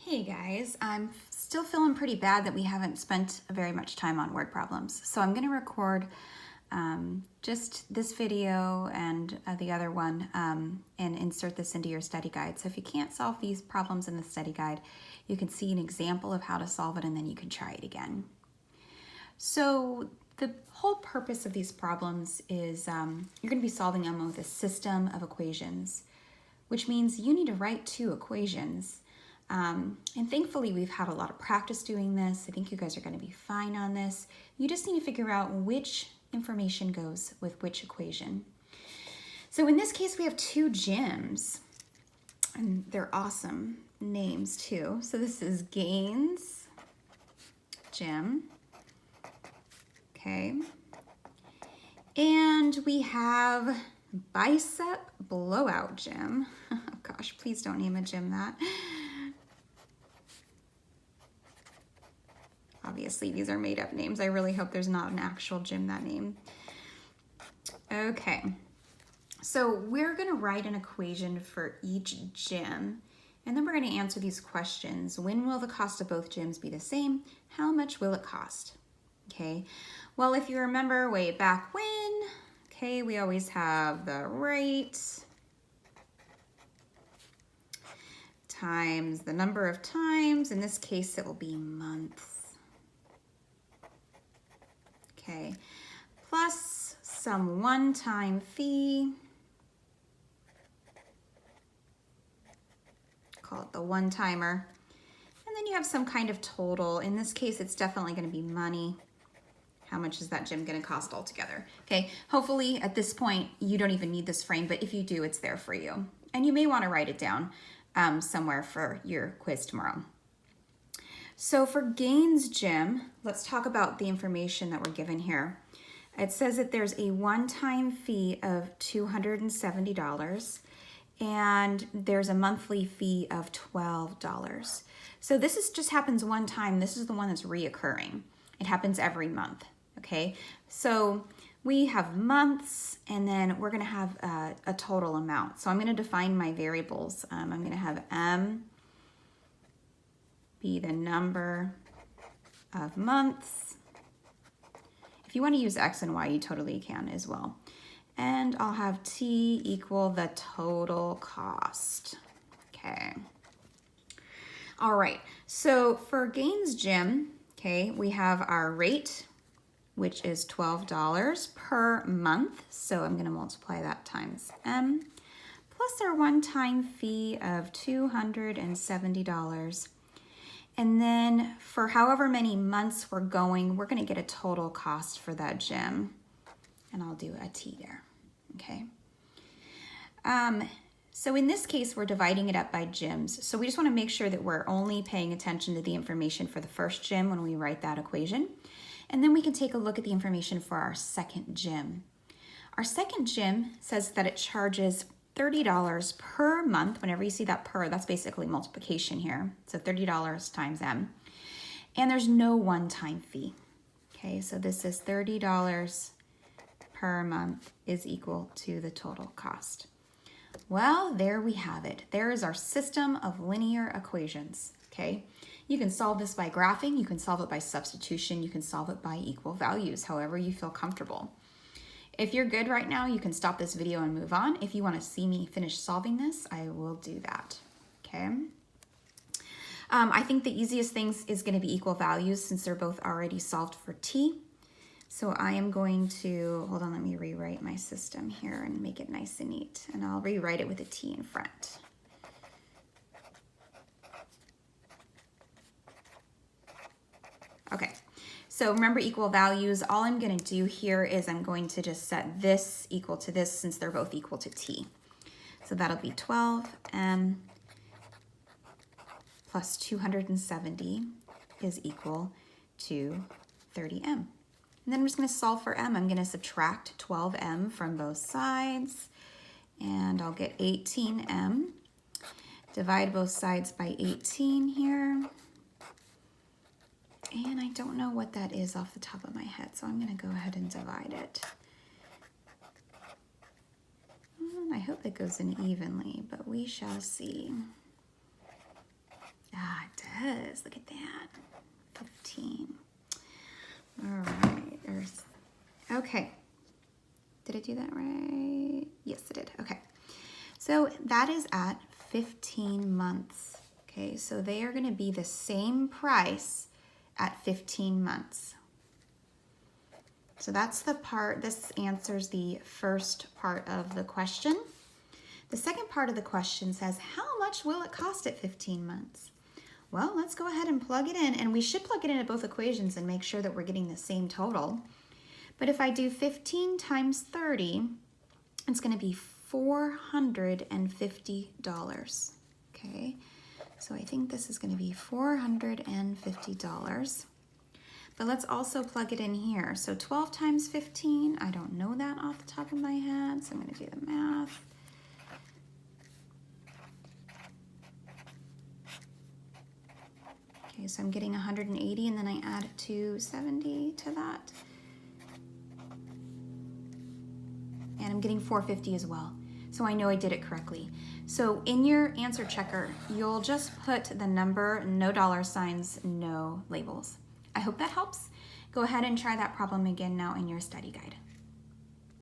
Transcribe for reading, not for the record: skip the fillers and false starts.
Hey guys, I'm still feeling pretty bad that we haven't spent very much time on word problems. So I'm going to record just this video and the other one and insert this into your study guide. So if you can't solve these problems in the study guide, you can see an example of how to solve it and then you can try it again. So the whole purpose of these problems is you're going to be solving them with a system of equations, which means you need to write two equations. And thankfully, we've had a lot of practice doing this. I think you guys are going to be fine on this. You just need to figure out which information goes with which equation. So in this case, we have two gyms, and they're awesome names too. So this is Gaines Gym. Okay. And we have Bicep Blowout Gym. Oh gosh, please don't name a gym that. Obviously, these are made up names. I really hope there's not an actual gym that name. Okay, so we're gonna write an equation for each gym, and then we're gonna answer these questions. When will the cost of both gyms be the same? How much will it cost? Okay, well, if you remember way back when, okay, we always have the rate times the number of times. In this case, it will be months. Okay, plus some one-time fee. Call it the one-timer. And then you have some kind of total. In this case, it's definitely going to be money. How much is that gym going to cost altogether? Okay, hopefully at this point, you don't even need this frame, but if you do, it's there for you. And you may want to write it down somewhere for your quiz tomorrow. So for Gaines Gym, let's talk about the information that we're given here. It says that there's a one-time fee of $270 and there's a monthly fee of $12. So this just happens one time. This is the one that's reoccurring. It happens every month, okay? So we have months and then we're gonna have a total amount. So I'm gonna define my variables. I'm gonna have M be the number of months. If you want to use X and Y, you totally can as well. And I'll have T equal the total cost. Okay. All right, so for Gaines Gym, okay, we have our rate, which is $12 per month. So I'm gonna multiply that times M, plus our one-time fee of $270. And then for however many months we're going, we're gonna get a total cost for that gym. And I'll do a T there, okay? So in this case, we're dividing it up by gyms. So we just wanna make sure that we're only paying attention to the information for the first gym when we write that equation. And then we can take a look at the information for our second gym. Our second gym says that it charges $30 per month. Whenever you see that per, that's basically multiplication here. So $30 times M. And there's no one-time fee. Okay, so this is $30 per month is equal to the total cost. Well, there we have it. There is our system of linear equations, okay? You can solve this by graphing, you can solve it by substitution, you can solve it by equal values, however you feel comfortable. If you're good right now, you can stop this video and move on. If you want to see me finish solving this, I will do that, okay? I think the easiest thing is going to be equal values since they're both already solved for T. So I am going to, hold on, let me rewrite my system here and make it nice and neat. And I'll rewrite it with a T in front. Okay. So remember equal values, all I'm gonna do here is I'm going to just set this equal to this since they're both equal to T. So that'll be 12M plus 270 is equal to 30M. And then I'm just gonna solve for M. I'm gonna subtract 12M from both sides and I'll get 18M. Divide both sides by 18 here. And I don't know what that is off the top of my head, so I'm gonna go ahead and divide it. I hope it goes in evenly, but we shall see. Ah, it Okay. Did I do that right? Yes, I did. Okay. So that is at 15 months. Okay, so they are going to be the same price at 15 months. So that's the part, this answers the first part of the question. The second part of the question says, how much will it cost at 15 months? Well, let's go ahead and plug it in, and we should plug it into both equations and make sure that we're getting the same total. But if I do 15 times 30, it's going to be $450. Okay, so I think this is going to be $450. But let's also plug it in here. So 12 times 15, I don't know that off the top of my head, so I'm going to do the math. Okay, so I'm getting 180, and then I add 270 to that. And I'm getting 450 as well. So I know I did it correctly. So in your answer checker, you'll just put the number, no dollar signs, no labels. I hope that helps. Go ahead and try that problem again now in your study guide.